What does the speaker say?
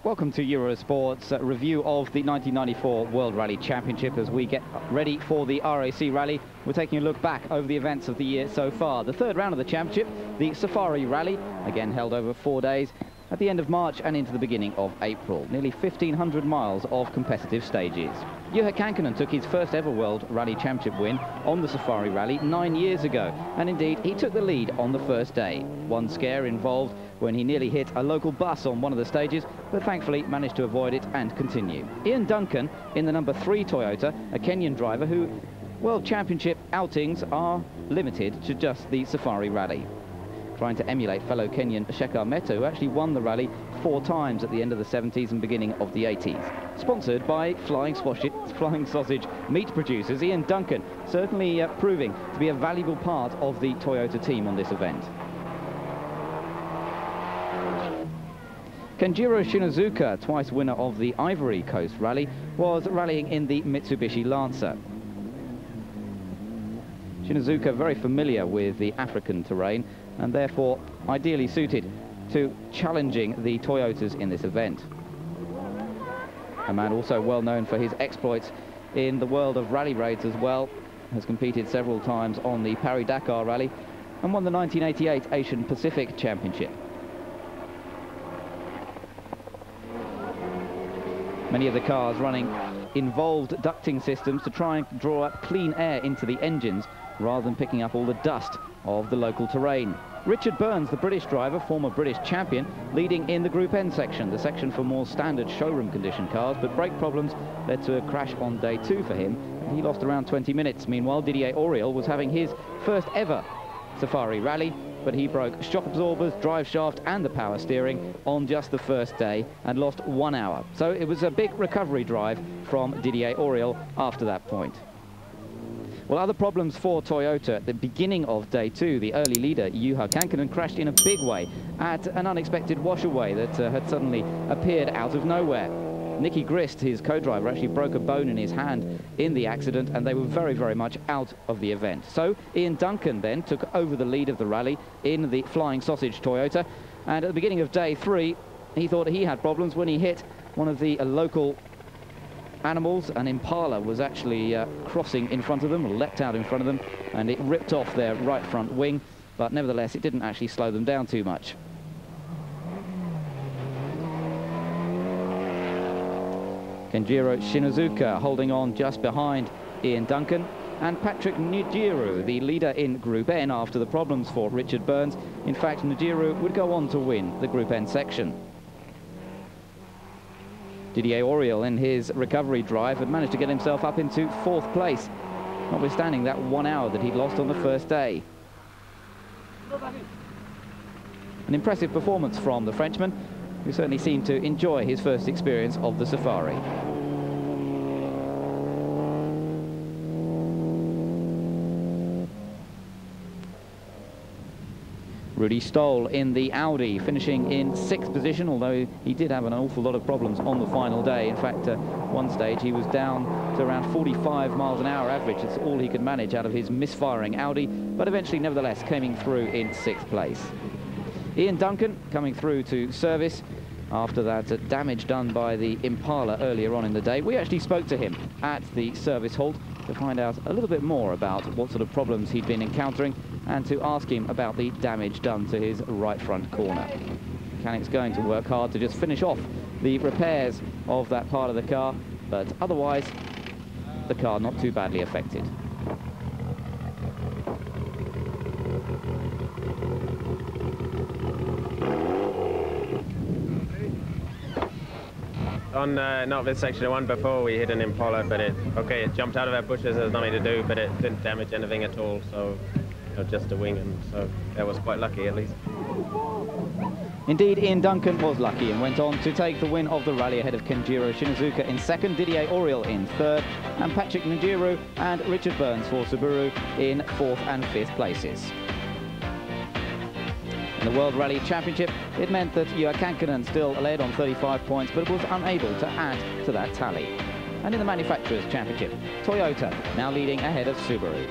Welcome to Eurosport's review of the 1994 World Rally Championship. As we get ready for the RAC Rally, we're taking a look back over the events of the year so far. The third round of the championship, the Safari Rally, again held over 4 days at the end of March and into the beginning of April. Nearly 1,500 miles of competitive stages. Juha Kankkunen took his first ever World Rally Championship win on the Safari Rally 9 years ago, and indeed he took the lead on the first day. One scare involved when he nearly hit a local bus on one of the stages, but thankfully managed to avoid it and continue. Ian Duncan in the number 3 Toyota, a Kenyan driver who World Championship outings are limited to just the Safari Rally. Trying to emulate fellow Kenyan Shekhar Meto, who actually won the rally 4 times at the end of the 70s and beginning of the 80s. Sponsored by Flying Sausage meat producers, Ian Duncan certainly proving to be a valuable part of the Toyota team on this event. Kenjiro Shinozuka, twice winner of the Ivory Coast Rally, was rallying in the Mitsubishi Lancer. Shinozuka very familiar with the African terrain and therefore ideally suited to challenging the Toyotas in this event. A man also well known for his exploits in the world of rally raids as well, has competed several times on the Paris-Dakar Rally and won the 1988 Asian Pacific Championship. Many of the cars running involved ducting systems to try and draw up clean air into the engines rather than picking up all the dust of the local terrain. Richard Burns, the British driver, former British champion, leading in the Group N section, the section for more standard showroom condition cars, but brake problems led to a crash on day 2 for him. He lost around 20 minutes. Meanwhile, Didier Auriol was having his first ever Safari Rally, but he broke shock absorbers, drive shaft and the power steering on just the first day and lost 1 hour. So it was a big recovery drive from Didier Auriol after that point. Well, other problems for Toyota at the beginning of day 2. The early leader, Juha Kankkunen, crashed in a big way at an unexpected washaway that had suddenly appeared out of nowhere. Nicky Grist, his co-driver, actually broke a bone in his hand in the accident, and they were very, very much out of the event. So Ian Duncan then took over the lead of the rally in the Flying Sausage Toyota, and at the beginning of day 3, he thought he had problems when he hit one of the local animals. An impala was actually crossing in front of them, or leapt out in front of them, and it ripped off their right front wing, but nevertheless it didn't actually slow them down too much. Kenjiro Shinozuka holding on just behind Ian Duncan, and Patrick Njiru, the leader in Group N after the problems for Richard Burns. In fact, Njiru would go on to win the Group N section. Didier Auriol in his recovery drive had managed to get himself up into 4th place, notwithstanding that 1 hour that he'd lost on the first day. An impressive performance from the Frenchman, who certainly seemed to enjoy his first experience of the Safari. Rudy Stoll in the Audi, finishing in 6th position, although he did have an awful lot of problems on the final day. In fact, one stage he was down to around 45 miles an hour average. It's all he could manage out of his misfiring Audi, but eventually, nevertheless, coming through in 6th place. Ian Duncan coming through to service after that damage done by the Impala earlier on in the day. We actually spoke to him at the service halt to find out a little bit more about what sort of problems he'd been encountering and to ask him about the damage done to his right front corner. The mechanic's going to work hard to just finish off the repairs of that part of the car, but otherwise the car not too badly affected. On not this section one before, we hit an Impala, but it jumped out of our bushes. There's nothing to do, but it didn't damage anything at all, so just a wing, and so that was quite lucky at least. Indeed, Ian Duncan was lucky and went on to take the win of the rally ahead of Kenjiro Shinozuka in 2nd, Didier Auriol in 3rd, and Patrick Njiru and Richard Burns for Subaru in 4th and 5th places. In the World Rally Championship, it meant that Juha Kankkunen still led on 35 points, but was unable to add to that tally. And in the Manufacturers' Championship, Toyota now leading ahead of Subaru.